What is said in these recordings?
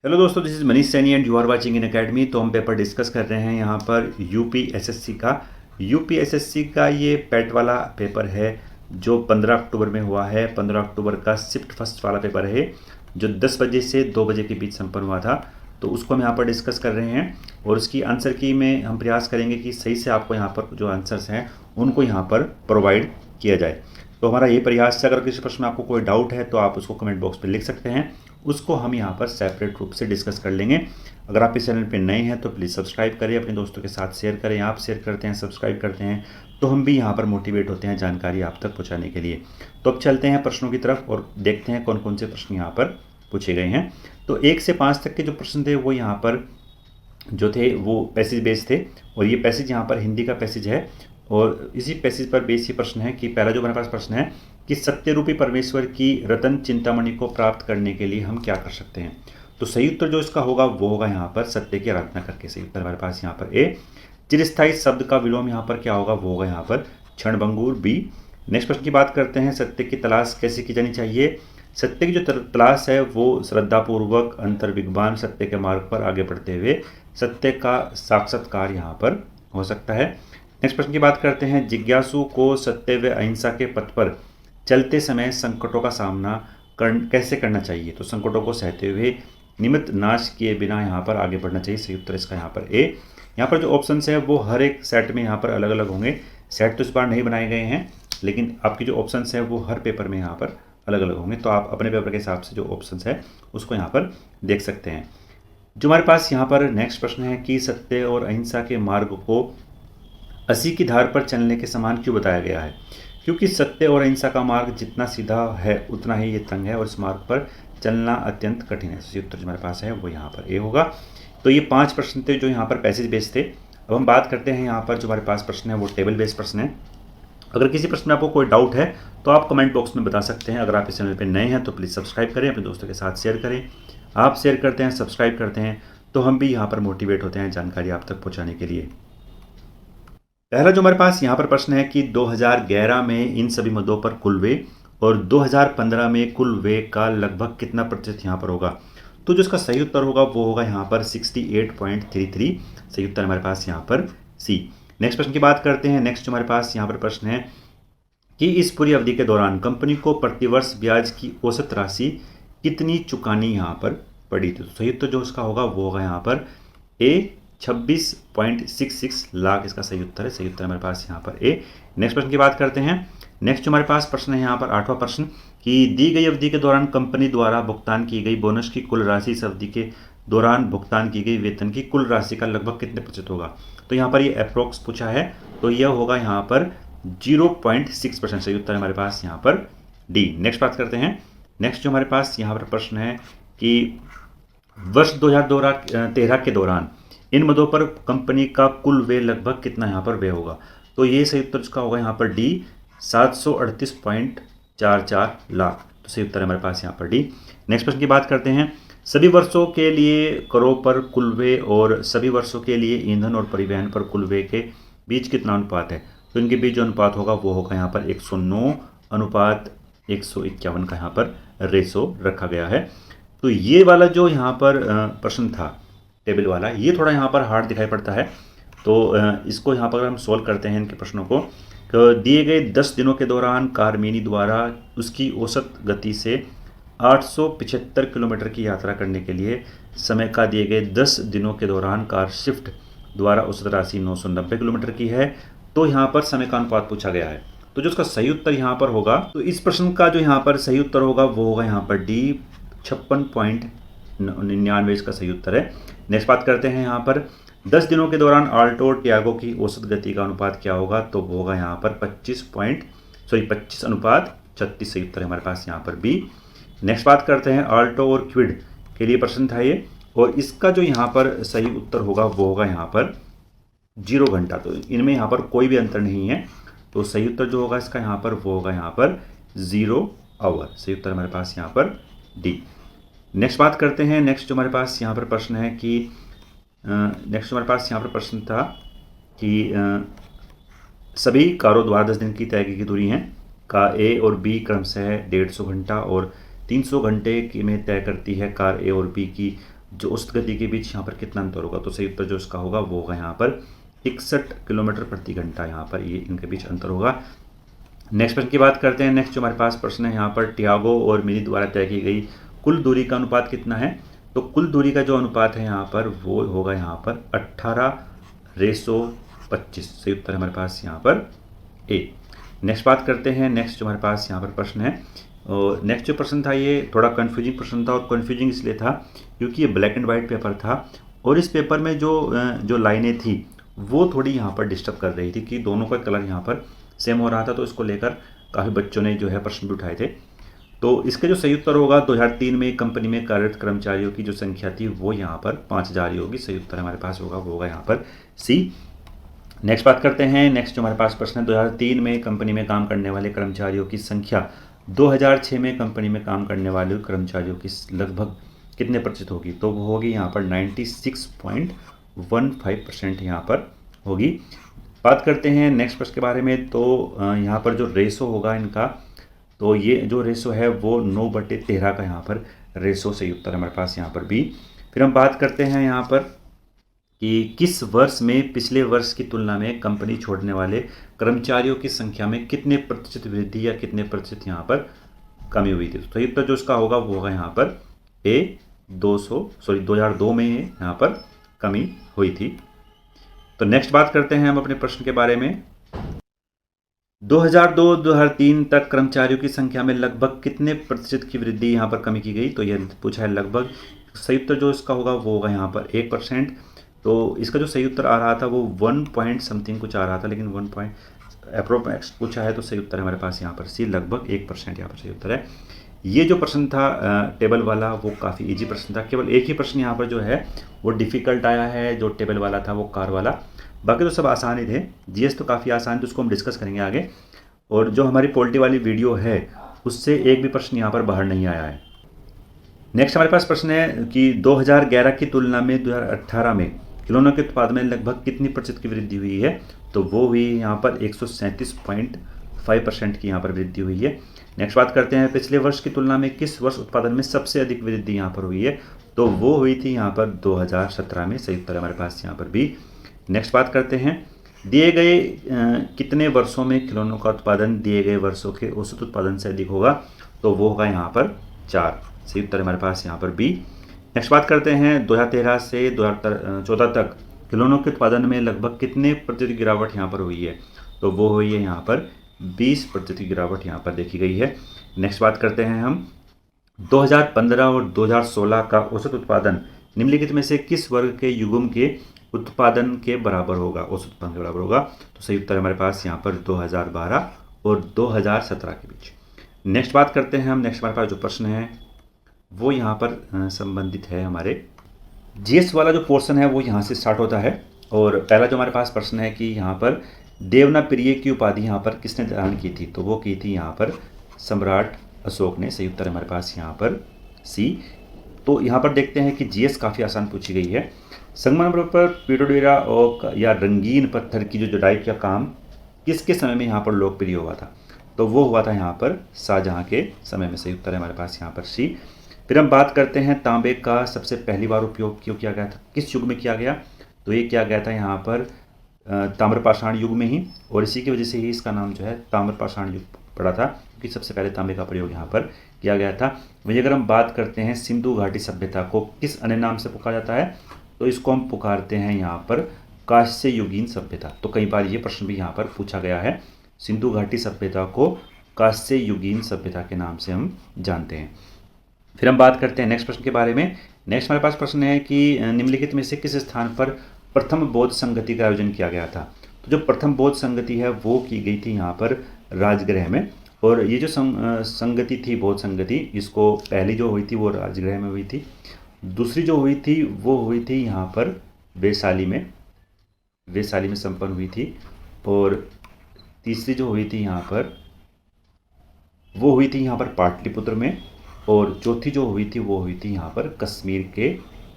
Hello दोस्तों, this is Manish Saini and you are watching In Academy. तो हम पेपर डिस्कस कर रहे हैं यहाँ पर यूपीएसएससी का ये पेट वाला पेपर है जो 15 अक्टूबर में हुआ है। 15 अक्टूबर का शिफ्ट फर्स्ट वाला पेपर है जो 10 बजे से 2 बजे के बीच संपन्न हुआ था। तो उसको हम यहाँ पर डिस्कस कर रहे हैं और उसकी आंसर की में हम प्रयास करेंगे कि सही से आपको यहाँ पर जो आंसर्स हैं उनको यहाँ पर प्रोवाइड किया जाए। तो हमारा ये प्रयास है। अगर किसी प्रश्न में आपको कोई डाउट है तो आप उसको कमेंट बॉक्स में लिख सकते हैं, उसको हम यहाँ पर सेपरेट रूप से डिस्कस कर लेंगे। अगर आप इस चैनल पे नए हैं तो प्लीज़ सब्सक्राइब करें, अपने दोस्तों के साथ शेयर करें। आप शेयर करते हैं, सब्सक्राइब करते हैं तो हम भी यहाँ पर मोटिवेट होते हैं जानकारी आप तक पहुँचाने के लिए। तो अब चलते हैं प्रश्नों की तरफ और देखते हैं कौन कौन से प्रश्न यहाँ पर पूछे गए हैं। तो 1 से 5 तक के जो प्रश्न थे वो यहाँ पर जो थे वो पैसेज बेस्ड थे और ये पैसेज यहाँ पर हिंदी का पैसेज है और इसी पैसेज पर बेस ये प्रश्न है कि पहला जो हमारे पास प्रश्न है कि सत्य रूपी परमेश्वर की रतन चिंतामणि को प्राप्त करने के लिए हम क्या कर सकते हैं। तो सही उत्तर जो इसका होगा वो होगा यहाँ पर सत्य की आराधना करके। सही उत्तर हमारे पास यहाँ पर ए। चिरस्थायी शब्द का विलोम यहाँ पर क्या होगा, वो होगा यहाँ पर क्षणभंगुर बी। नेक्स्ट प्रश्न की बात करते हैं, सत्य की तलाश कैसे की जानी चाहिए। सत्य की जो तलाश है वो श्रद्धापूर्वक अंतर्विज्ञान सत्य के मार्ग पर आगे बढ़ते हुए सत्य का साक्षात्कार यहाँ पर हो सकता है। नेक्स्ट प्रश्न की बात करते हैं, जिज्ञासु को सत्य व अहिंसा के पथ पर चलते समय संकटों का सामना कैसे करना चाहिए। तो संकटों को सहते हुए निमित्त नाश किए बिना यहाँ पर आगे बढ़ना चाहिए। सही उत्तर इसका यहाँ पर ए। यहाँ पर जो ऑप्शंस है वो हर एक सेट में यहाँ पर अलग अलग होंगे। सेट तो इस बार नहीं बनाए गए हैं लेकिन आपकी जो ऑप्शंस है वो हर पेपर में यहाँ पर अलग अलग होंगे। तो आप अपने पेपर के हिसाब से जो ऑप्शंस है उसको यहाँ पर देख सकते हैं। जो हमारे पास यहाँ पर नेक्स्ट प्रश्न है कि सत्य और अहिंसा के मार्ग को 80 की धार पर चलने के समान क्यों बताया गया है। क्योंकि सत्य और अहिंसा का मार्ग जितना सीधा है उतना ही ये तंग है और इस मार्ग पर चलना अत्यंत कठिन है। सही उत्तर जो हमारे पास है वो यहाँ पर ए होगा। तो ये 5 प्रश्न थे जो यहाँ पर पैसेज बेस्ड थे। अब हम बात करते हैं यहाँ पर जो हमारे पास प्रश्न है वो टेबल बेस्ड प्रश्न है। अगर किसी प्रश्न में आपको कोई डाउट है तो आप कमेंट बॉक्स में बता सकते हैं। अगर आप इस चैनल पर नए हैं तो प्लीज़ सब्सक्राइब करें, अपने दोस्तों के साथ शेयर करें। आप शेयर करते हैं, सब्सक्राइब करते हैं तो हम भी यहाँ पर मोटिवेट होते हैं जानकारी आप तक पहुँचाने के लिए। पहला जो हमारे पास यहाँ पर प्रश्न है कि 2011 में इन सभी मदों पर कुल व्यय और 2015 में कुल व्यय का लगभग कितना प्रतिशत यहाँ पर होगा। तो जो इसका सही उत्तर होगा वो होगा यहाँ पर 68.33। सही उत्तर हमारे पास यहाँ पर सी। नेक्स्ट प्रश्न की बात करते हैं। नेक्स्ट जो हमारे पास यहाँ पर प्रश्न है कि इस पूरी अवधि के दौरान कंपनी को प्रतिवर्ष ब्याज की औसत राशि कितनी चुकानी यहाँ पर पड़ी थी। तो सही उत्तर जो इसका होगा वो होगा यहाँ पर ए 26.66 लाख इसका सही उत्तर है। सही उत्तर हमारे पास यहाँ पर ए। नेक्स्ट प्रश्न की बात करते हैं। नेक्स्ट जो हमारे पास प्रश्न है यहाँ पर 8वां प्रश्न कि दी गई अवधि के दौरान कंपनी द्वारा भुगतान की गई बोनस की कुल राशि इस अवधि के दौरान भुगतान की गई वेतन की कुल राशि का लगभग कितने प्रतिशत होगा। तो यहाँ पर ये अप्रोक्स पूछा है तो यह होगा यहाँ पर 0.6%। सही उत्तर हमारे पास यहाँ पर डी। नेक्स्ट बात करते हैं। नेक्स्ट जो हमारे पास यहाँ पर प्रश्न है कि वर्ष 2013 के दौरान इन मदों पर कंपनी का कुल व्यय लगभग कितना यहाँ पर व्यय होगा। तो ये सही उत्तर इसका होगा यहाँ पर डी 738.44 लाख। तो सही उत्तर हमारे पास यहाँ पर डी। नेक्स्ट प्रश्न की बात करते हैं। सभी वर्षों के लिए करों पर कुल व्यय और सभी वर्षों के लिए ईंधन और परिवहन पर कुल व्यय के बीच कितना अनुपात है। तो इनके बीच जो अनुपात होगा वो होगा यहाँ पर 109:151 का यहाँ पर रेशो रखा गया है। तो ये वाला जो यहाँ पर प्रश्न था टेबल वाला, ये थोड़ा यहाँ पर हार्ड दिखाई पड़ता है। तो इसको यहाँ पर हम सोल्व करते हैं इनके प्रश्नों को। दिए गए 10 दिनों के दौरान कार मिनी द्वारा उसकी औसत गति से 875 किलोमीटर की यात्रा करने के लिए समय का दिए गए 10 दिनों के दौरान कार शिफ्ट द्वारा औसत राशि 990 किलोमीटर की है। तो यहाँ पर समय का अनुपात पूछा गया है। तो जो उसका सही उत्तर यहाँ पर होगा, तो इस प्रश्न का जो यहाँ पर सही उत्तर होगा वो होगा यहाँ पर डी 56.99 इसका सही उत्तर है। नेक्स्ट बात करते हैं यहाँ पर 10 दिनों के दौरान आल्टो और टियागो की औसत गति का अनुपात क्या होगा। तो वो होगा यहाँ पर 25:36 सही उत्तर है हमारे पास यहाँ पर बी। नेक्स्ट बात करते हैं आल्टो और क्विड के लिए प्रश्न था ये और इसका जो यहाँ पर सही उत्तर होगा वो होगा यहाँ पर 0 घंटा। तो इनमें यहाँ पर कोई भी अंतर नहीं है। तो सही उत्तर जो होगा इसका यहाँ पर वो होगा यहाँ पर 0 आवर। सही उत्तर हमारे पास यहाँ पर डी। नेक्स्ट बात करते हैं। नेक्स्ट जो हमारे पास यहाँ पर प्रश्न है कि नेक्स्ट हमारे पास यहाँ पर प्रश्न था कि सभी कारों द्वारा 10 दिन की तय की दूरी हैं का ए और बी क्रमशः 150 घंटा और 300 घंटे में तय करती है। कार ए और बी की जो औसत गति के बीच यहाँ पर कितना अंतर होगा। तो सही उत्तर जो इसका होगा वो होगा यहाँ पर 61 किलोमीटर प्रति घंटा, यहाँ पर ये इनके बीच अंतर होगा। नेक्स्ट प्रश्न की बात करते हैं। नेक्स्ट जो हमारे पास प्रश्न है यहाँ पर, टियागो और मिनी द्वारा तय की गई कुल दूरी का अनुपात कितना है। तो कुल दूरी का जो अनुपात है यहाँ पर वो होगा यहाँ पर 18:25। सही उत्तर है हमारे पास यहाँ पर ए। नेक्स्ट बात करते हैं। नेक्स्ट जो हमारे पास यहाँ पर प्रश्न है, और नेक्स्ट जो प्रश्न था ये थोड़ा कन्फ्यूजिंग प्रश्न था, और कन्फ्यूजिंग इसलिए था क्योंकि ये ब्लैक एंड वाइट पेपर था, और इस पेपर में जो लाइनें थी वो थोड़ी यहाँ पर डिस्टर्ब कर रही थी कि दोनों का कलर यहाँ पर सेम हो रहा था। तो इसको लेकर काफ़ी बच्चों ने जो है प्रश्न भी उठाए थे। तो इसका जो सही उत्तर होगा 2003 में कंपनी में कार्यरत कर्मचारियों की जो संख्या थी वो यहाँ पर 5000 ही होगी। सही उत्तर हमारे पास होगा वो होगा यहाँ पर सी। नेक्स्ट बात करते हैं। नेक्स्ट जो हमारे पास प्रश्न है, 2003 में कंपनी में काम करने वाले कर्मचारियों की संख्या 2006 में कंपनी में काम करने वाले कर्मचारियों की लगभग कितने प्रतिशत होगी। तो वो होगी यहाँ पर 96.15% यहाँ पर होगी। बात करते हैं नेक्स्ट प्रश्न के बारे में। तो यहाँ पर जो रेशो होगा इनका, तो ये जो रेशो है वो 9/13 का यहाँ पर रेशो। सही उत्तर हमारे पास यहाँ पर बी। फिर हम बात करते हैं यहाँ पर कि किस वर्ष में पिछले वर्ष की तुलना में कंपनी छोड़ने वाले कर्मचारियों की संख्या में कितने प्रतिशत वृद्धि या कितने प्रतिशत यहाँ पर कमी हुई थी। तो सही उत्तर जो इसका होगा वो होगा यहाँ पर ए 2002 में यहाँ पर कमी हुई थी। तो नेक्स्ट बात करते हैं हम अपने प्रश्न के बारे में। 2002-2003 तक कर्मचारियों की संख्या में लगभग कितने प्रतिशत की वृद्धि यहाँ पर कमी की गई। तो यह पूछा है लगभग। सही उत्तर जो इसका होगा वो होगा यहाँ पर 1%। तो इसका जो सही उत्तर आ रहा था वो 1 पॉइंट समथिंग कुछ आ रहा था, लेकिन 1 पॉइंट अप्रोक्स पूछा है। तो सही उत्तर है हमारे पास यहाँ पर सी, लगभग 1% यहाँ पर सही उत्तर है। ये जो प्रश्न था टेबल वाला वो काफ़ी इजी प्रश्न था। केवल एक ही प्रश्न यहाँ पर जो है वो डिफ़िकल्ट आया है, जो टेबल वाला था वो कार वाला। बाकी तो सब आसान ही थे। जीएस तो काफ़ी आसान थे, उसको हम डिस्कस करेंगे आगे। और जो हमारी पॉलिटी वाली वीडियो है उससे एक भी प्रश्न यहाँ पर बाहर नहीं आया है। नेक्स्ट हमारे पास प्रश्न है कि 2011 की तुलना में 2018 में खिलौनों के उत्पादन में लगभग कितनी प्रतिशत की वृद्धि हुई है। तो वो हुई यहाँ पर 137.5% की यहाँ पर वृद्धि हुई है। नेक्स्ट बात करते हैं, पिछले वर्ष की तुलना में किस वर्ष उत्पादन में सबसे अधिक वृद्धि यहाँ पर हुई है। तो वो हुई थी यहाँ पर 2017 में। सही उत्तर हमारे पास यहाँ पर बी। नेक्स्ट बात करते हैं, दिए गए कितने वर्षों में खिलौनों का उत्पादन दिए गए वर्षों के औसत उत्पादन से अधिक होगा। तो वो होगा यहाँ पर 4। सही उत्तर हमारे पास यहाँ पर बी। नेक्स्ट बात करते हैं, 2013 से 2014 तक खिलौनों के उत्पादन में लगभग कितने प्रतिशत गिरावट यहाँ पर हुई है। तो वो हुई है यहाँ पर 20% गिरावट यहाँ पर देखी गई है। नेक्स्ट बात करते हैं हम, 2015 और 2016 का औसत उत्पादन निम्नलिखित में से किस वर्ग के युग्म के उत्पादन के बराबर होगा, औसत उत्पादन के बराबर होगा। तो सही उत्तर हमारे पास यहाँ पर 2012 और 2017 के बीच। नेक्स्ट बात करते हैं हम। नेक्स्ट हमारे पास जो प्रश्न है वो यहाँ पर संबंधित है हमारे जीएस वाला जो पोर्शन है वो यहाँ से स्टार्ट होता है। और पहला जो हमारे पास प्रश्न है कि यहाँ पर देवना प्रिय की उपाधि यहाँ पर किसने धारण की थी। तो वो की थी यहाँ पर सम्राट अशोक ने। सही उत्तर हमारे पास यहाँ पर सी। तो यहाँ पर देखते हैं कि जीएस काफ़ी आसान पूछी गई है। संगमरमर पर पीटोडेरा और या रंगीन पत्थर की जो जुड़ाई का काम किसके समय में यहाँ पर लोकप्रिय हुआ था। तो वो हुआ था यहाँ पर शाहजहाँ के समय में। सही उत्तर है हमारे पास यहाँ पर सी। फिर हम बात करते हैं, तांबे का सबसे पहली बार उपयोग क्यों किया गया था, किस युग में किया गया। तो ये किया गया था यहाँ पर ताम्रपाषाण युग में ही, और इसी की वजह से ही इसका नाम जो है ताम्रपाषाण युग पड़ा था, क्योंकि सबसे पहले तांबे का प्रयोग यहाँ पर किया गया था। वहीं अगर हम बात करते हैं, सिंधु घाटी सभ्यता को किस अन्य नाम से पुकारा जाता है। तो इसको हम पुकारते हैं यहाँ पर कांस्य युगीन सभ्यता। तो कई बार ये प्रश्न भी यहाँ पर पूछा गया है। सिंधु घाटी सभ्यता को कांस्य युगीन सभ्यता के नाम से हम जानते हैं। फिर हम बात करते हैं नेक्स्ट प्रश्न के बारे में। नेक्स्ट हमारे पास प्रश्न है कि निम्नलिखित में से किस स्थान पर प्रथम बौद्ध संगति का आयोजन किया गया था। तो जो प्रथम बौद्ध संगति है वो की गई थी यहाँ पर राजगृह में। और ये जो संगति थी, बौद्ध संगति, इसको पहली जो हुई थी वो राजगृह में हुई थी। दूसरी जो हुई थी वो हुई थी यहाँ पर वैशाली में संपन्न हुई थी। और तीसरी जो हुई थी यहाँ पर वो हुई थी यहाँ पर पाटलिपुत्र में। और चौथी जो हुई थी वो हुई थी यहाँ पर कश्मीर के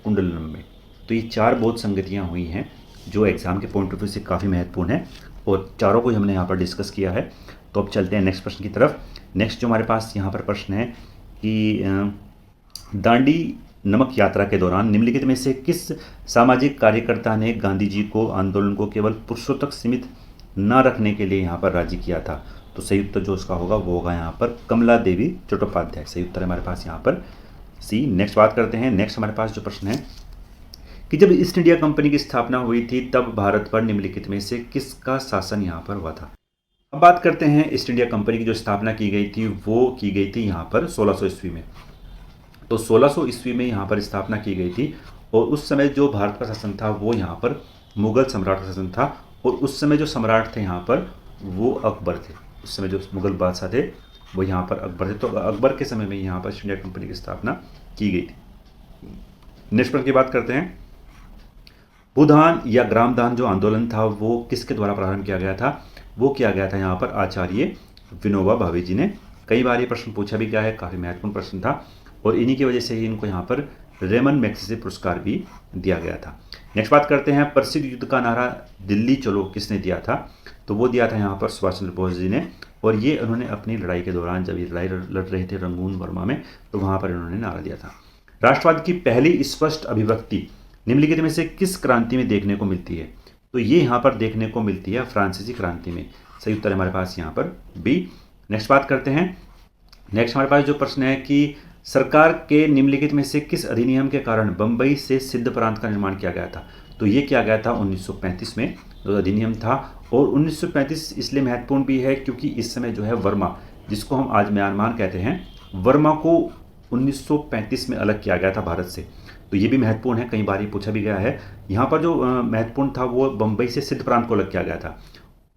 कुंडलम में। तो ये 4 बौद्ध संगतियाँ हुई हैं जो एग्ज़ाम के पॉइंट ऑफ व्यू से काफ़ी महत्वपूर्ण है, और चारों को हमने यहाँ पर डिस्कस किया है। तो अब चलते हैं नेक्स्ट प्रश्न की तरफ। नेक्स्ट जो हमारे पास यहाँ पर प्रश्न है कि दांडी नमक यात्रा के दौरान निम्नलिखित में से किस सामाजिक कार्यकर्ता ने गांधी जी को आंदोलन को केवल पुरुषों तक सीमित न रखने के लिए यहाँ पर राजी किया था? तो सही उत्तर जो उसका होगा वो होगा यहाँ पर कमला देवी चट्टोपाध्याय। सही उत्तर है हमारे पास यहाँ पर सी। नेक्स्ट बात करते हैं। नेक्स्ट हमारे पास जो प्रश्न है कि जब ईस्ट इंडिया कंपनी की स्थापना हुई थी तब भारत पर निम्नलिखित में से किसका शासन यहाँ पर हुआ था? अब बात करते हैं ईस्ट इंडिया कंपनी की जो स्थापना की गई थी वो की गई थी यहाँ पर 1600 ईस्वी में। तो 1600 ईस्वी में यहाँ पर स्थापना की गई थी और उस समय जो भारत का शासन था वो यहाँ पर मुगल सम्राट का शासन था और उस समय जो सम्राट थे यहाँ पर वो अकबर थे। उस समय जो मुगल बादशाह थे वो यहाँ पर अकबर थे। तो अकबर के समय में यहाँ पर ईस्ट इंडिया कंपनी की स्थापना की गई थी। नेक्स्ट प्रश्न की बात करते हैं। भूदान या ग्रामदान जो आंदोलन था वो किसके द्वारा प्रारंभ किया गया था? वो किया गया था यहाँ पर आचार्य विनोबा भावे जी ने। कई बार ये प्रश्न पूछा भी गया है, काफ़ी महत्वपूर्ण प्रश्न था और इन्हीं की वजह से ही इनको यहाँ पर रेमन मैग्सेसे पुरस्कार भी दिया गया था। नेक्स्ट बात करते हैं। प्रसिद्ध युद्ध का नारा दिल्ली चलो किसने दिया था? तो वो दिया था यहाँ पर सुभाष चंद्र बोस जी ने और ये उन्होंने अपनी लड़ाई के दौरान जब ये लड़ाई लड़ रहे थे रंगून वर्मा में तो वहाँ पर इन्होंने नारा दिया था। राष्ट्रवाद की पहली स्पष्ट अभिव्यक्ति निम्नलिखित में से किस क्रांति में देखने को मिलती है? तो ये यहाँ पर देखने को मिलती है फ्रांसीसी क्रांति में। सही उत्तर है हमारे पास यहाँ पर बी। नेक्स्ट बात करते हैं। नेक्स्ट हमारे पास जो प्रश्न है कि सरकार के निम्नलिखित में से किस अधिनियम के कारण बंबई से सिद्ध प्रांत का निर्माण किया गया था? तो ये किया गया था 1935 में जो अधिनियम था। और 1935 इसलिए महत्वपूर्ण भी है क्योंकि इस समय जो है वर्मा, जिसको हम आज म्यांमार कहते हैं, वर्मा को 1935 में अलग किया गया था भारत से। तो ये भी महत्वपूर्ण है, कई बार ये पूछा भी गया है। यहाँ पर जो महत्वपूर्ण था वो बंबई से सिद्ध प्रांत को अलग किया गया था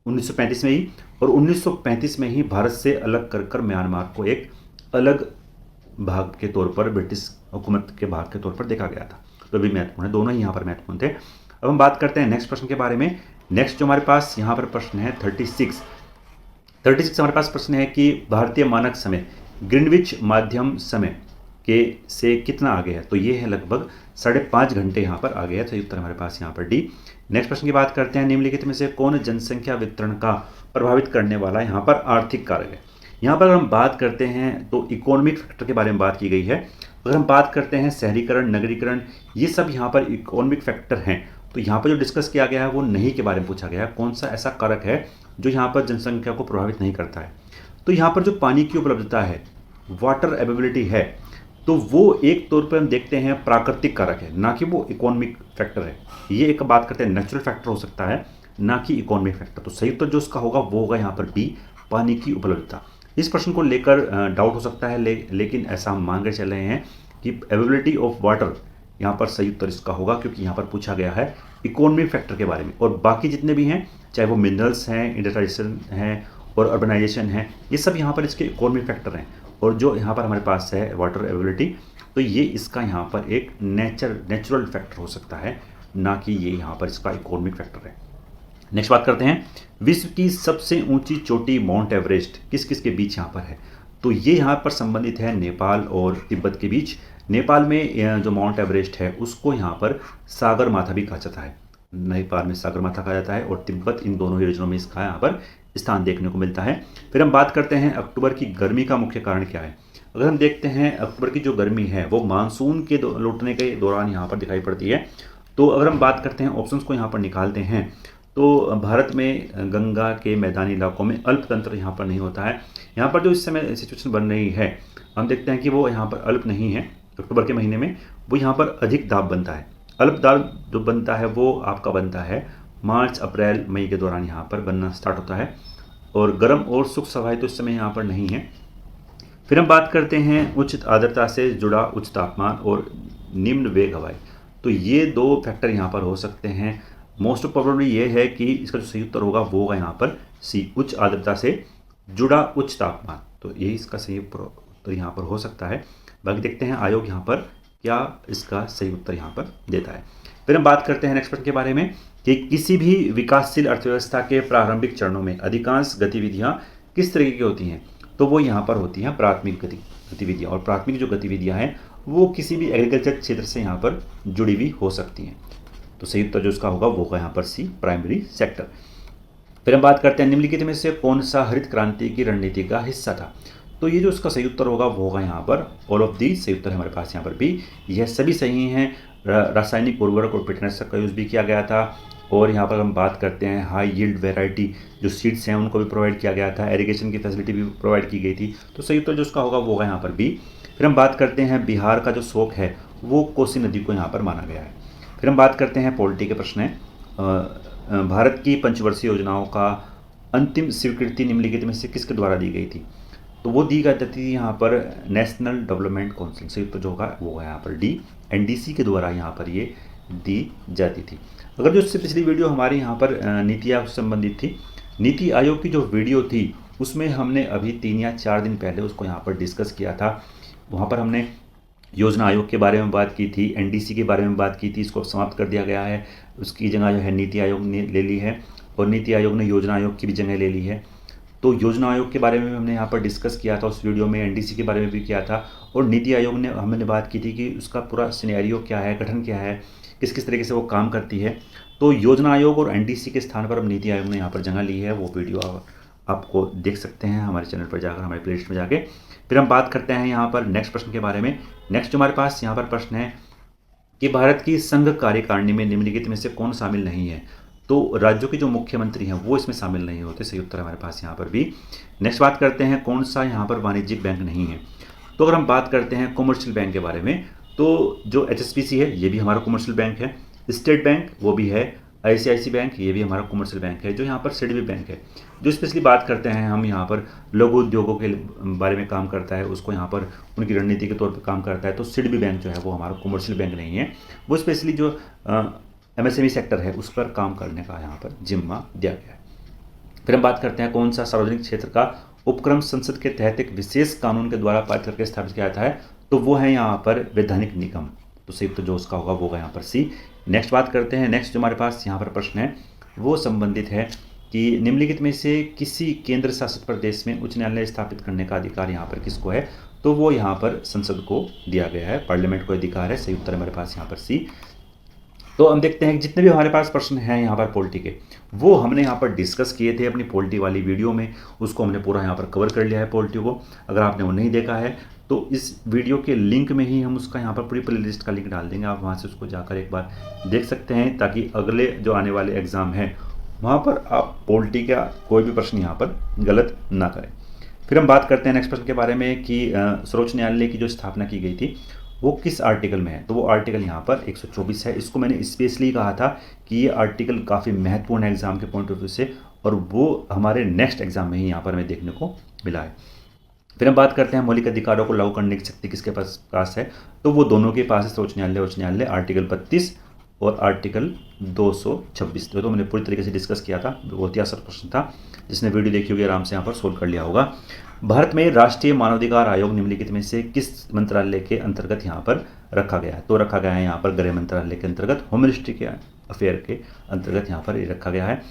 1935 में ही और 1935 में ही भारत से अलग कर कर म्यांमार को एक अलग भाग के तौर पर ब्रिटिश हुकूमत के भाग के तौर पर देखा गया था। तो भी महत्वपूर्ण है, दोनों ही यहाँ पर महत्वपूर्ण थे। अब हम बात करते हैं नेक्स्ट प्रश्न के बारे में। नेक्स्ट जो हमारे पास यहाँ पर प्रश्न है 36 हमारे पास प्रश्न है कि भारतीय मानक समय ग्रीनविच माध्यम समय के से कितना आगे है? तो ये है लगभग 5.5 घंटे यहाँ पर आगे है। तो उत्तर हमारे पास यहाँ पर डी। नेक्स्ट प्रश्न की बात करते हैं। निम्नलिखित में से कौन जनसंख्या वितरण का प्रभावित करने वाला यहाँ पर आर्थिक कारक है? यहाँ पर हम बात करते हैं तो इकोनॉमिक फैक्टर के बारे में बात की गई है। अगर हम बात करते हैं शहरीकरण, नगरीकरण, ये सब यहाँ पर इकोनॉमिक फैक्टर हैं। तो यहाँ पर जो डिस्कस किया गया है वो नहीं के बारे में पूछा गया है। कौन सा ऐसा कारक है जो यहाँ पर जनसंख्या को प्रभावित नहीं करता है? तो यहाँ पर जो पानी की उपलब्धता है, वाटर अवेलेबिलिटी है, तो वो एक तौर पर हम देखते हैं प्राकृतिक कारक है, ना कि वो इकोनॉमिक फैक्टर है। ये एक बात करते हैं नेचुरल फैक्टर हो सकता है, ना कि इकोनॉमिक फैक्टर। तो सही उत्तर जो उसका होगा वो होगा यहाँ पर बी, पानी की उपलब्धता। इस प्रश्न को लेकर डाउट हो सकता है लेकिन ऐसा हम मान के चल रहे हैं कि अवेलेबिलिटी ऑफ वाटर यहाँ पर सही उत्तर इसका होगा क्योंकि यहाँ पर पूछा गया है इकोनॉमिक फैक्टर के बारे में। और बाकी जितने भी हैं, चाहे वो मिनरल्स हैं, इंडस्ट्रियलाइजेशन हैं और अर्बनाइजेशन है, ये सब यहाँ पर इसके इकोनॉमिक फैक्टर हैं। और जो यहाँ पर हमारे पास है वाटर अवेलेबिलिटी, तो ये इसका यहाँ पर एक नेचुरल फैक्टर हो सकता है, ना कि ये यहाँ पर इसका इकोनॉमिक फैक्टर है। नेक्स्ट बात करते हैं। विश्व की सबसे ऊंची चोटी माउंट एवरेस्ट किस किस के बीच यहाँ पर है? तो ये यहाँ पर संबंधित है नेपाल और तिब्बत के बीच। नेपाल में जो माउंट एवरेस्ट है उसको यहाँ पर सागर माथा भी कहा जाता है। नेपाल में सागर माथा कहा जाता है और तिब्बत, इन दोनों रीजनों में इसका यहाँ पर स्थान देखने को मिलता है। फिर हम बात करते हैं अक्टूबर की गर्मी का मुख्य कारण क्या है? अगर हम देखते हैं अक्टूबर की जो गर्मी है वो मानसून के लौटने के दौरान यहाँ पर दिखाई पड़ती है। तो अगर हम बात करते हैं ऑप्शंस को यहाँ पर निकालते हैं तो भारत में गंगा के मैदानी इलाकों में अल्पतंत्र यहाँ पर नहीं होता है। यहाँ पर जो इस समय सिचुएशन बन रही है हम देखते हैं कि वो यहाँ पर अल्प नहीं है। अक्टूबर के महीने में वो यहाँ पर अधिक दाब बनता है। अल्प दाब जो बनता है वो आपका बनता है मार्च, अप्रैल, मई के दौरान यहाँ पर बनना स्टार्ट होता है। और गर्म और शुष्क हवाएं तो इस समय यहाँ पर नहीं है। फिर हम बात करते हैं उच्च आर्द्रता से जुड़ा उच्च तापमान और निम्न वेग हवाएं। तो ये दो फैक्टर यहाँ पर हो सकते हैं। मोस्ट प्रोबेबली ये है कि इसका जो सही उत्तर होगा वो होगा यहाँ पर सी, उच्च आर्द्रता से जुड़ा उच्च तापमान। तो यही इसका सही उत्तर यहाँ पर हो सकता है। बाकी देखते हैं आयोग यहाँ पर क्या इसका सही उत्तर यहाँ पर देता है। फिर हम बात करते हैं नेक्स्ट प्रश्न के बारे में कि किसी भी विकासशील अर्थव्यवस्था के प्रारंभिक चरणों में अधिकांश गतिविधियाँ किस तरीके की होती हैं? तो वो यहाँ पर होती हैं प्राथमिक गतिविधियाँ। और प्राथमिक जो गतिविधियाँ हैं वो किसी भी एग्रीकल्चर क्षेत्र से यहाँ पर जुड़ी हुई हो सकती हैं। तो सही उत्तर जो उसका होगा वो होगा यहाँ पर सी, प्राइमरी सेक्टर। फिर हम बात करते हैं निम्नलिखित में से कौन सा हरित क्रांति की रणनीति का हिस्सा था? तो ये जो उसका सही उत्तर होगा वो होगा यहाँ पर ऑल ऑफ दी। सही उत्तर है हमारे पास यहाँ पर भी, यह सभी सही हैं। रासायनिक उर्वरक और कीटनाशक का यूज़ भी किया गया था। और यहाँ पर हम बात करते हैं हाई यील्ड वेराइटी जो सीड्स हैं उनको भी प्रोवाइड किया गया था। इरिगेशन की फैसिलिटी भी प्रोवाइड की गई थी। तो सही उत्तर जो उसका होगा वो होगा यहाँ पर बी। फिर हम बात करते हैं बिहार का जो शोक है वो कोसी नदी को यहाँ पर माना गया है। फिर हम बात करते हैं पॉलिटी के प्रश्न हैं। भारत की पंचवर्षीय योजनाओं का अंतिम स्वीकृति निम्नलिखित में से किसके द्वारा दी गई थी? तो वो दी जाती थी यहाँ पर नेशनल डेवलपमेंट काउंसिल से, तो जो होगा वो है यहाँ पर डी, एनडीसी के द्वारा यहाँ पर ये दी जाती थी। अगर जो इससे पिछली वीडियो हमारी यहाँ पर नीति आयोग से संबंधित थी, नीति आयोग की जो वीडियो थी उसमें हमने अभी 3 या 4 दिन पहले उसको यहाँ पर डिस्कस किया था। वहाँ पर हमने योजना आयोग के बारे में बात की थी, एनडीसी के बारे में बात की थी, इसको समाप्त कर दिया गया है। उसकी जगह जो है नीति आयोग ने ले ली है और नीति आयोग ने योजना आयोग की भी जगह ले ली है। तो योजना आयोग के बारे में हमने यहाँ पर डिस्कस किया था उस वीडियो में, एनडीसी के बारे में भी किया था। और नीति आयोग ने हमने बात की थी कि उसका पूरा सिनेरियो क्या है, गठन क्या है, किस किस तरीके से वो काम करती है। तो योजना आयोग और एनडीसी के स्थान पर अब नीति आयोग ने यहाँ पर जगह ली है। वो वीडियो आपको देख सकते हैं हमारे चैनल पर जाकर, हमारे प्लेलिस्ट में जाके। फिर हम बात करते हैं यहाँ पर नेक्स्ट प्रश्न के बारे में। नेक्स्ट हमारे पास यहाँ पर प्रश्न है कि भारत की संघ कार्यकारिणी में निम्नलिखित में से कौन शामिल नहीं है? तो राज्यों के जो मुख्यमंत्री हैं वो इसमें शामिल नहीं होते। सही उत्तर हमारे पास यहाँ पर भी। नेक्स्ट बात करते हैं कौन सा यहाँ पर वाणिज्यिक बैंक नहीं है? तो अगर हम बात करते हैं कॉमर्शियल बैंक के बारे में, तो जो एचएसबीसी है ये भी हमारा कॉमर्शियल बैंक है, स्टेट बैंक वो भी है, आईसीआईसी बैंक ये भी हमारा कॉमर्शियल बैंक है। जो यहाँ पर सिडबी बैंक है जो स्पेशली बात करते हैं हम यहाँ पर लघु उद्योगों के बारे में काम करता है, उसको यहाँ पर उनकी रणनीति के तौर पर काम करता है। तो सिडबी बैंक जो है वो हमारा कॉमर्शियल बैंक नहीं है, वो स्पेशली जो एमएसएमई सेक्टर है उस पर काम करने का यहाँ पर जिम्मा दिया गया है। फिर हम बात करते हैं कौन सा सार्वजनिक क्षेत्र का उपक्रम संसद के तहत एक विशेष कानून के द्वारा पारित करके स्थापित किया जाता है? तो वो है यहाँ पर वैधानिक निगम। तो सही तो जो उसका होगा वो होगा यहाँ पर सी। नेक्स्ट बात करते हैं, नेक्स्ट जो हमारे पास यहाँ पर प्रश्न है वो संबंधित है कि निम्नलिखित में से किसी केंद्र शासित प्रदेश में उच्च न्यायालय स्थापित करने का अधिकार यहाँ पर किसको है? तो वो यहाँ पर संसद को दिया गया है, पार्लियामेंट को अधिकार है। सही उत्तर हमारे पास यहाँ पर सी। तो हम देखते हैं कि जितने भी हमारे पास प्रश्न हैं यहाँ पर पॉलिटी के, वो हमने यहाँ पर डिस्कस किए थे अपनी पॉलिटी वाली वीडियो में, उसको हमने पूरा यहाँ पर कवर कर लिया है पॉलिटी को। अगर आपने वो नहीं देखा है तो इस वीडियो के लिंक में ही हम उसका यहाँ पर पूरी प्लेलिस्ट का लिंक डाल देंगे, आप वहाँ से उसको जाकर एक बार देख सकते हैं, ताकि अगले जो आने वाले एग्ज़ाम हैं वहाँ पर आप पॉलिटी का कोई भी प्रश्न यहाँ पर गलत ना करें। फिर हम बात करते हैं नेक्स्ट प्रश्न के बारे में कि सर्वोच्च न्यायालय की जो स्थापना की गई थी वो किस आर्टिकल में है? तो वो आर्टिकल यहाँ पर 124 है। इसको मैंने स्पेशली कहा था कि ये आर्टिकल काफ़ी महत्वपूर्ण है एग्जाम के पॉइंट ऑफ व्यू से, और वो हमारे नेक्स्ट एग्जाम में ही यहाँ पर हमें देखने को मिला है। फिर हम बात करते हैं मौलिक अधिकारों को लागू करने की शक्ति किसके पास है? तो वो दोनों के पास है, सर्वोच्च न्यायालय उच्च न्यायालय। आर्टिकल 32 और आर्टिकल 226 तो मैंने पूरी तरीके से डिस्कस किया था, बहुत ही आसान प्रश्न था, जिसने वीडियो देखी होगी आराम से यहाँ पर सोल्व कर लिया होगा। भारत में राष्ट्रीय मानवाधिकार आयोग निम्नलिखित में से किस मंत्रालय के अंतर्गत यहाँ पर रखा गया है? तो रखा गया है यहाँ पर गृह मंत्रालय के अंतर्गत, होम मिनिस्ट्री के अफेयर के अंतर्गत यहाँ पर रखा गया है।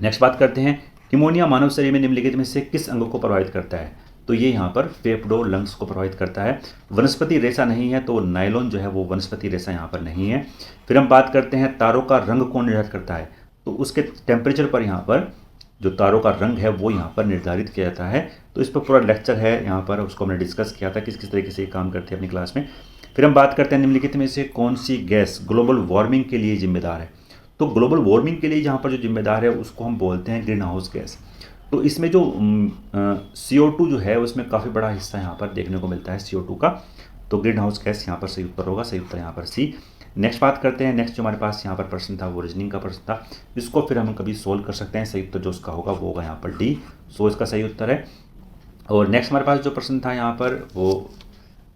नेक्स्ट बात करते हैं निमोनिया मानव शरीर में निम्नलिखित में से किस अंग को प्रभावित करता है? तो ये यहाँ पर फेफड़ों लंग्स को प्रभावित करता है। वनस्पति रेशा नहीं है, तो नायलॉन जो है वो वनस्पति रेशा यहाँ पर नहीं है। फिर हम बात करते हैं तारों का रंग कौन निर्धारित करता है? तो उसके टेम्परेचर पर यहाँ पर जो तारों का रंग है वो यहाँ पर निर्धारित किया जाता है। तो इस पर पूरा लेक्चर है यहाँ पर, उसको हमने डिस्कस किया था किस किस तरीके से ये काम करते हैं अपनी क्लास में। फिर हम बात करते हैं निम्नलिखित में से कौन सी गैस ग्लोबल वार्मिंग के लिए जिम्मेदार है? तो ग्लोबल वार्मिंग के लिए जहाँ पर जो जिम्मेदार है उसको हम बोलते हैं ग्रीन हाउस गैस। तो इसमें जो CO2 जो है उसमें काफ़ी बड़ा हिस्सा यहाँ पर देखने को मिलता है CO2 का। तो ग्रीन हाउस गैस यहाँ पर सही उत्तर होगा, सही उत्तर यहाँ पर सी। नेक्स्ट बात करते हैं, नेक्स्ट जो हमारे पास यहाँ पर प्रश्न था वो रीजनिंग का प्रश्न था, इसको फिर हम कभी सोल्व कर सकते हैं। सही उत्तर जो उसका होगा वो होगा यहाँ पर डी, सो इसका सही उत्तर है। और नेक्स्ट हमारे पास जो प्रश्न था यहाँ पर वो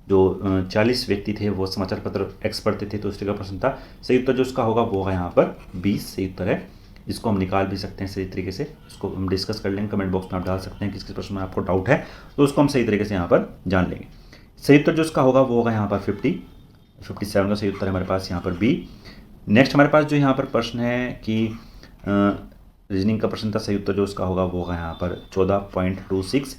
जो 40 व्यक्ति थे वो समाचार पत्र एक्स पढ़ते थे, तो उसका प्रश्न था। सही उत्तर जो उसका होगा वो होगा यहाँ पर 20 सही उत्तर है। इसको हम निकाल भी सकते हैं सही तरीके से, इसको हम डिस्कस कर लेंगे, कमेंट बॉक्स में आप डाल सकते हैं किस किस प्रश्न में आपको डाउट है, तो उसको हम सही तरीके से यहाँ पर जान लेंगे। सही उत्तर जो उसका होगा वो होगा यहाँ पर 57 का सही उत्तर है हमारे पास यहाँ पर बी। नेक्स्ट हमारे पास जो यहाँ पर प्रश्न है कि रीजनिंग का प्रश्न था, सही उत्तर जो उसका होगा वो होगा यहाँ पर 14.26।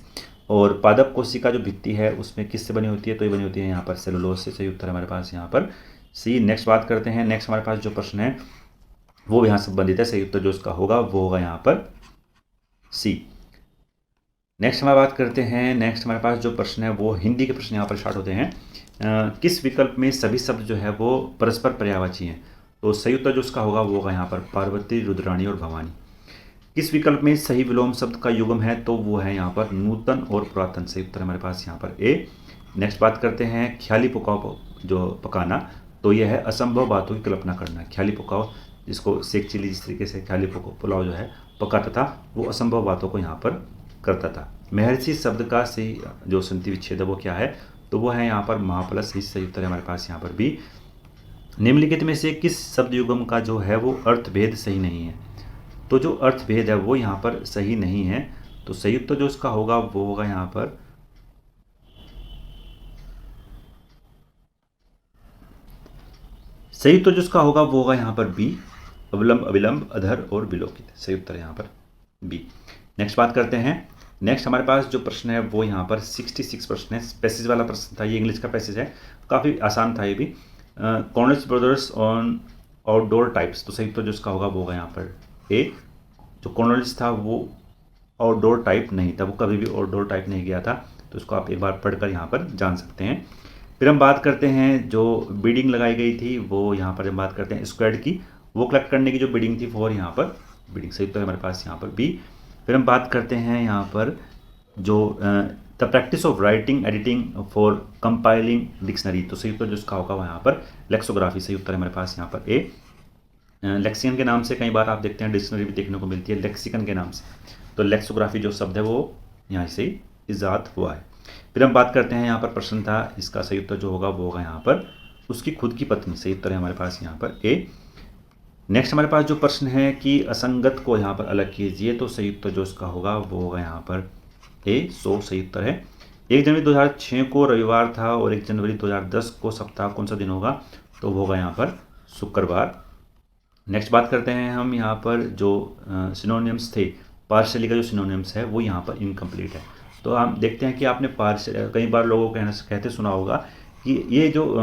और पादप कोशिका जो भित्ति है उसमें किससे बनी होती है? तो ये बनी होती है यहाँ पर सेलुलोज से, सही उत्तर है हमारे पास यहाँ पर सी। नेक्स्ट बात करते हैं, नेक्स्ट हमारे पास जो प्रश्न है वो यहाँ संबंधित है, सही उत्तर जो उसका होगा वो होगा यहाँ पर सी। नेक्स्ट हमारी बात करते हैं। नेक्स्ट हमारे पास जो प्रश्न है वो हिंदी के प्रश्न यहाँ पर स्टार्ट होते हैं। किस विकल्प में सभी शब्द जो है वो परस्पर पर्यायवाची हैं? तो सही उत्तर जो उसका होगा वो होगा यहाँ पर पार्वती, रुद्राणी और भवानी। किस विकल्प में सही विलोम शब्द का युग्म है? तो वो है यहाँ पर नूतन और पुरातन। सही उत्तर हमारे पास यहाँ पर ए। नेक्स्ट बात करते हैं ख्याली पुकाव जो पकाना, तो यह है असंभव बातों की कल्पना करना। ख्याली पुकाव जिसको शेख चिली जिस तरीके से ख्याली पुलाव जो है पकाता था, वो असंभव बातों को यहाँ पर करता था। महर्षि शब्द का सही जो संधि विच्छेद है वो क्या है? तो वो है यहाँ पर महाप्लस। सही उत्तर है हमारे पास यहाँ पर बी। निम्नलिखित में से किस शब्द युग्म का जो है वो अर्थभेद सही नहीं है? तो जो अर्थभेद है वो यहाँ पर सही नहीं है, तो सही उत्तर जो उसका होगा वो होगा यहाँ पर सही उत्तर जो उसका होगा वो होगा यहाँ पर बी, अविलंब, अविलंब, अधर और विलोकित। सही उत्तर है यहाँ पर बी। नेक्स्ट बात करते हैं। नेक्स्ट हमारे पास जो प्रश्न है वो यहाँ पर 66 प्रश्न है। पैसेज वाला प्रश्न था, ये इंग्लिश का पैसेज है, काफ़ी आसान था ये भी। Cornelius brothers on outdoor types, तो सही उत्तर जो उसका होगा वो होगा यहाँ पर ए। जो कॉर्नेलियस था वो आउटडोर टाइप नहीं था, वो कभी भी आउटडोर टाइप नहीं गया था, तो उसको आप एक बार पढ़कर यहाँ पर जान सकते हैं। फिर हम बात करते हैं जो बिडिंग लगाई गई थी वो यहाँ पर हम बात करते हैं स्क्वाड की, वो कलेक्ट करने की जो बिडिंग थी वो यहाँ पर बिडिंग। सही उत्तर हमारे पास यहाँ पर बी। फिर हम बात करते हैं यहाँ पर जो the practice of writing editing for compiling dictionary, तो सही उत्तर जो उसका होगा वो यहाँ पर लेक्सोग्राफी। सही उत्तर है हमारे पास यहाँ पर ए। लेक्सिकन के नाम से कई बार आप देखते हैं डिक्शनरी भी देखने को मिलती है लेक्सिकन के नाम से, तो लेक्सोग्राफी जो शब्द है वो यहाँ से इजाद हुआ है। फिर हम बात करते हैं यहाँ पर प्रश्न था, इसका सही उत्तर जो होगा वो होगा यहाँ पर उसकी खुद की पत्नी। सही उत्तर है हमारे पास यहाँ पर ए। नेक्स्ट हमारे पास जो प्रश्न है कि असंगत को यहाँ पर अलग कीजिए, तो सही उत्तर जो इसका होगा वो होगा यहाँ पर ए, 100 सही उत्तर है। 1 जनवरी 2006 को रविवार था और 1 जनवरी 2010 को सप्ताह कौन सा दिन होगा? तो वो होगा यहाँ पर शुक्रवार। नेक्स्ट बात करते हैं हम यहाँ पर जो सिनोनिम्स थे, पार्शियली का जो सिनोनिम्स है वो यहाँ पर इनकम्प्लीट है। तो हम देखते हैं कि आपने कई बार लोगों को कहते सुना होगा कि ये जो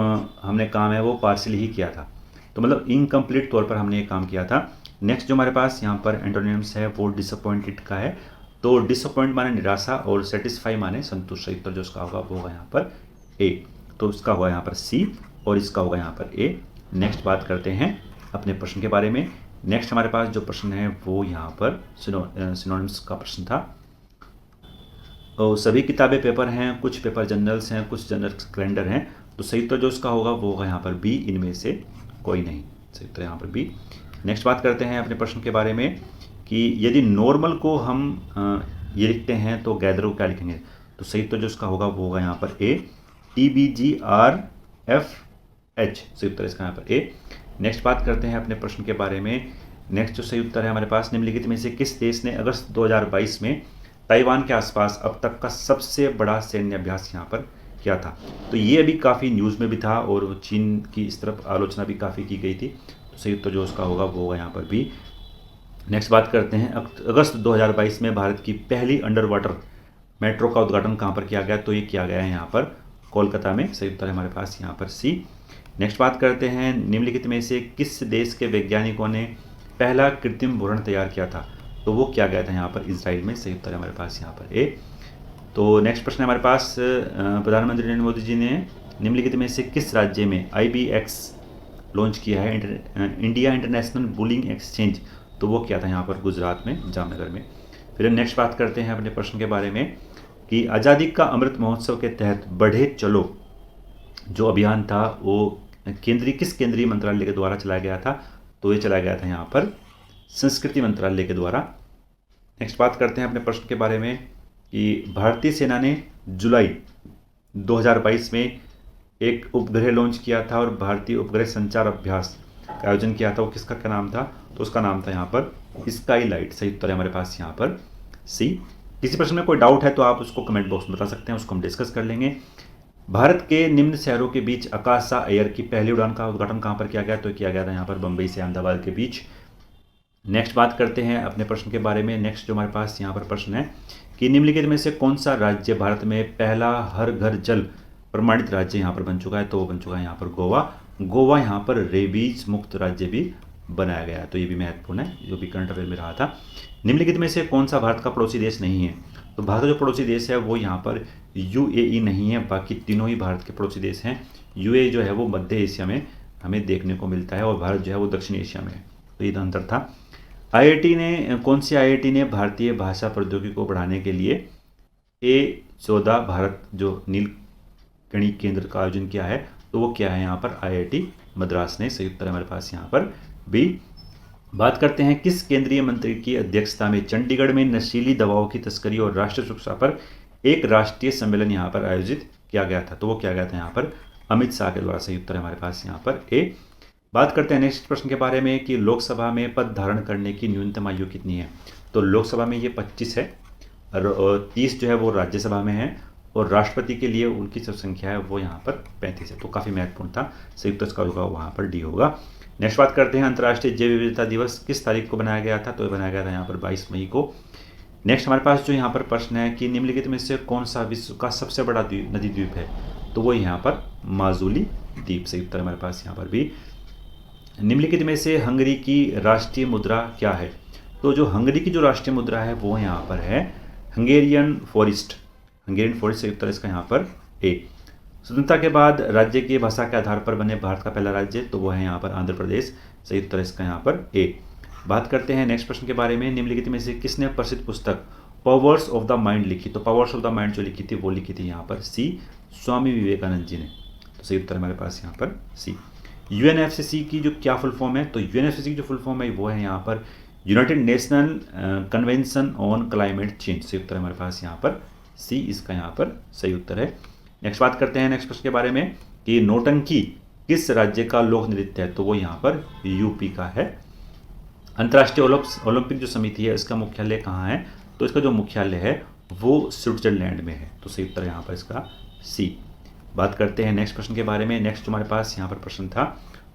हमने काम है वो पार्शियली ही किया था, तो मतलब इनकम्प्लीट तौर पर हमने ये काम किया था। नेक्स्ट जो हमारे पास यहाँ पर एंटोनिम्स है वो डिसअपॉइंटेड का है, तो डिसअपॉइंट माने निराशा और सेटिस्फाई माने संतुष्ट। सही उत्तर जो उसका होगा वो होगा यहाँ पर ए, तो इसका होगा यहाँ पर सी और इसका होगा यहाँ पर ए। नेक्स्ट बात करते हैं अपने प्रश्न के बारे में। नेक्स्ट हमारे पास जो प्रश्न है वो यहाँ पर सिनोनिम्स का प्रश्न था। और सभी किताबें पेपर हैं, कुछ पेपर जर्नल्स हैं, कुछ जर्नल कैलेंडर हैं, तो सही उत्तर जो उसका होगा वो होगा यहाँ पर बी, इनमें से कोई नहीं। सही उत्तर यहाँ पर बी। नेक्स्ट बात करते हैं अपने प्रश्न के बारे में कि यदि नॉर्मल को हम ये लिखते हैं तो गैदर को क्या लिखेंगे? तो सही उत्तर जो उसका होगा वो होगा यहाँ पर ए, TBGRFH। सही उत्तर इसका यहाँ पर ए। नेक्स्ट बात करते हैं अपने प्रश्न के बारे में। नेक्स्ट जो सही उत्तर है हमारे पास, निम्नलिखित में से किस देश ने अगस्त 2022 में ताइवान के आसपास अब तक का सबसे बड़ा सैन्य अभ्यास यहाँ पर किया था? तो ये अभी काफ़ी न्यूज़ में भी था और चीन की इस तरफ आलोचना भी काफ़ी की गई थी, तो सही उत्तर जो उसका होगा वो होगा यहाँ पर भी। नेक्स्ट बात करते हैं अगस्त 2022 में भारत की पहली अंडर वाटर मेट्रो का उद्घाटन कहाँ पर किया गया? तो ये किया गया है यहाँ पर कोलकाता में। सही उत्तर है हमारे पास यहाँ पर सी। नेक्स्ट बात करते हैं निम्नलिखित में से किस देश के वैज्ञानिकों ने पहला कृत्रिम भ्रूण तैयार किया था? तो वो किया गया था यहाँ पर इजराइल में। सही उत्तर है हमारे पास यहाँ पर ए। तो नेक्स्ट प्रश्न है हमारे पास, प्रधानमंत्री नरेंद्र मोदी जी ने निम्नलिखित में से किस राज्य में IBX लॉन्च किया है, इंडिया इंटरनेशनल बुलिंग एक्सचेंज? तो वो किया था यहाँ पर गुजरात में, जामनगर में। फिर नेक्स्ट बात करते हैं अपने प्रश्न के बारे में कि आज़ादी का अमृत महोत्सव के तहत बढ़े चलो जो अभियान था वो किस केंद्रीय मंत्रालय के द्वारा चलाया गया था? तो ये चलाया गया था यहाँ पर संस्कृति मंत्रालय के द्वारा। नेक्स्ट बात करते हैं अपने प्रश्न के बारे में कि भारतीय सेना ने जुलाई 2022 में एक उपग्रह लॉन्च किया था और भारतीय उपग्रह संचार अभ्यास का आयोजन किया था, वो किसका क्या नाम था? तो उसका नाम था यहाँ पर स्काईलाइट। सही उत्तर है हमारे पास यहाँ पर सी। किसी प्रश्न में कोई डाउट है तो आप उसको कमेंट बॉक्स में बता सकते हैं, उसको हम डिस्कस कर लेंगे। भारत के निम्न शहरों के बीच आकाशा एयर की पहली उड़ान का उद्घाटन कहाँ पर किया गया? तो किया गया था यहाँ पर बम्बई से अहमदाबाद के बीच। नेक्स्ट बात करते हैं अपने प्रश्न के बारे में। नेक्स्ट जो हमारे पास यहाँ पर प्रश्न है कि निम्नलिखित में से कौन सा राज्य भारत में पहला हर घर जल प्रमाणित राज्य यहाँ पर बन चुका है? तो वो बन चुका है यहाँ पर गोवा। गोवा यहाँ पर रेबीज मुक्त राज्य भी बनाया गया है, तो ये भी महत्वपूर्ण है, जो भी करंट अफेयर में रहा था। निम्नलिखित में से कौन सा भारत का पड़ोसी देश नहीं है? तो भारत का जो पड़ोसी देश है वो यहाँ पर यूएई नहीं है, बाकी तीनों ही भारत के पड़ोसी देश हैं। यूएई जो है वो मध्य एशिया में हमें देखने को मिलता है और भारत जो है वो दक्षिण एशिया में है। तो ये अंतर था। आईआईटी ने, कौन सी आईआईटी ने भारतीय भाषा प्रौद्योगिकी को बढ़ाने के लिए A14 भारत जो नीलकणी केंद्र का आयोजन किया है? तो वो क्या है यहाँ पर? आईआईटी मद्रास ने। सही उत्तर है हमारे पास यहाँ पर बी। बात करते हैं किस केंद्रीय मंत्री की अध्यक्षता में चंडीगढ़ में नशीली दवाओं की तस्करी और राष्ट्रीय सुरक्षा पर एक राष्ट्रीय सम्मेलन यहाँ पर आयोजित किया गया था? तो वो किया गया था यहाँ पर अमित शाह के द्वारा। सही उत्तर है हमारे पास यहाँ पर ए। बात करते हैं नेक्स्ट प्रश्न के बारे में कि लोकसभा में पद धारण करने की न्यूनतम आयु कितनी है? तो लोकसभा में ये 25 है और 30 जो है वो राज्यसभा में है और राष्ट्रपति के लिए उनकी जो संख्या है वो यहाँ पर 35 है। तो काफ़ी महत्वपूर्ण था। सही उत्तर इसका होगा वहाँ पर डी होगा। नेक्स्ट बात करते हैं अंतर्राष्ट्रीय जैव विविधता दिवस किस तारीख को बनाया गया था? तो ये बनाया गया था यहाँ पर 22 मई को। नेक्स्ट हमारे पास जो यहाँ पर प्रश्न है कि निम्नलिखित में से कौन सा विश्व का सबसे बड़ा नदी द्वीप है? तो वो यहाँ पर माजुली द्वीप। सही उत्तर हमारे पास यहाँ पर भी। निम्नलिखित में से हंगरी की राष्ट्रीय मुद्रा क्या है? तो जो हंगरी की जो राष्ट्रीय मुद्रा है वो यहाँ पर है हंगेरियन फॉरेस्ट। Hungarian forest. सही उत्तर इसका यहाँ पर ए। स्वतंत्रता के बाद राज्य की भाषा के आधार पर बने भारत का पहला राज्य? तो वो है यहाँ पर आंध्र प्रदेश। सही उत्तर इसका यहाँ पर ए। बात करते हैं नेक्स्ट प्रश्न के बारे में। निम्नलिखित में से किसने प्रसिद्ध पुस्तक पावर्स ऑफ द माइंड लिखी? तो पावर्स ऑफ द माइंड जो लिखी थी वो लिखी थी यहाँ पर सी, स्वामी विवेकानंद जी ने। तो सही उत्तर हमारे पास यहाँ पर सी। यूएनएफसीसी की जो क्या फुल फॉर्म है? तो यूएनएफसीसी की जो फुल फॉर्म है वो है यहाँ पर United national convention on climate change. सही उत्तर हमारे पास यहाँ पर सी, इसका यहाँ पर सही उत्तर है। नेक्स्ट बात करते हैं नेक्स्ट प्रश्न के बारे में कि नौटंकी किस राज्य का लोक नृत्य है? तो वो यहाँ पर यूपी का है। अंतर्राष्ट्रीय ओलंपिक जो समिति है इसका मुख्यालय कहाँ है? तो इसका जो मुख्यालय है वो स्विट्जरलैंड में है। तो सही उत्तर यहाँ पर इसका सी। बात करते हैं नेक्स्ट प्रश्न के बारे में। नेक्स्ट हमारे पास यहाँ पर प्रश्न था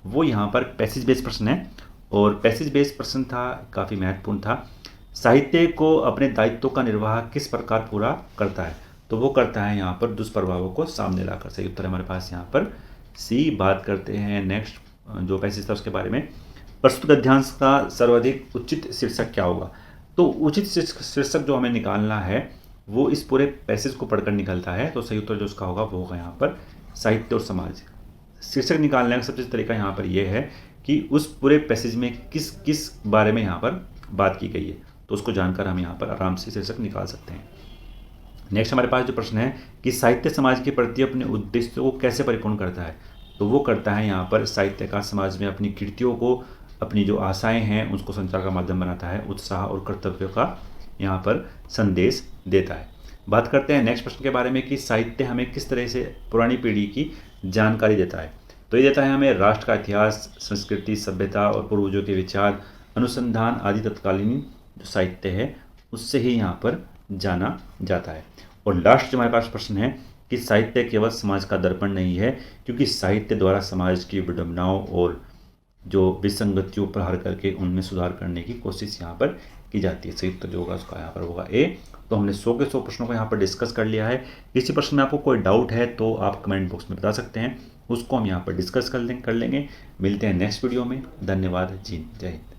वो यहाँ पर पैसेज बेस्ड प्रश्न है और पैसेज बेस्ड प्रश्न था, काफ़ी महत्वपूर्ण था। साहित्य को अपने दायित्व का निर्वाह किस प्रकार पूरा करता है? तो वो करता है यहाँ पर दुष्प्रभावों को सामने लाकर। सही उत्तर है हमारे पास यहाँ पर सी। बात करते हैं नेक्स्ट जो पैसेज था उसके बारे में। प्रस्तुत गद्यांश का सर्वाधिक उचित शीर्षक क्या होगा? तो उचित शीर्षक जो हमें निकालना है वो इस पूरे पैसेज को पढ़कर निकलता है। तो सही उत्तर जो उसका होगा वो होगा यहाँ पर साहित्य और समाज। शीर्षक निकालने का सबसे तरीका यहाँ पर यह है कि उस पूरे पैसेज में किस किस बारे में यहाँ पर बात की गई है, तो उसको जानकर हम यहाँ पर आराम से शीर्षक निकाल सकते हैं। नेक्स्ट हमारे पास जो प्रश्न है कि साहित्य समाज के प्रति अपने उद्देश्यों को कैसे परिपूर्ण करता है? तो वो करता है यहाँ पर साहित्यकार समाज में अपनी कृतियों को, अपनी जो आशाएं हैं उसको संचार का माध्यम बनाता है, उत्साह और कर्तव्य का यहाँ पर संदेश देता है। बात करते हैं नेक्स्ट प्रश्न के बारे में कि साहित्य हमें किस तरह से पुरानी पीढ़ी की जानकारी देता है? तो ये देता है हमें राष्ट्र का इतिहास, संस्कृति, सभ्यता और पूर्वजों के विचार, अनुसंधान आदि तत्कालीन जो साहित्य है उससे ही यहाँ पर जाना जाता है। और लास्ट जो हमारे पास प्रश्न है कि साहित्य केवल समाज का दर्पण नहीं है, क्योंकि साहित्य द्वारा समाज की विडंबनाओं और जो विसंगतियों पर हर करके उनमें सुधार करने की कोशिश यहाँ पर की जाती है। सही उत्तर जो होगा उसका यहाँ पर होगा ए। तो हमने 100 के 100 प्रश्नों को यहाँ पर डिस्कस कर लिया है। किसी प्रश्न में आपको कोई डाउट है तो आप कमेंट बॉक्स में बता सकते हैं, उसको हम यहाँ पर डिस्कस कर लेंगे। मिलते हैं नेक्स्ट वीडियो में। धन्यवाद जी, जय हिंद।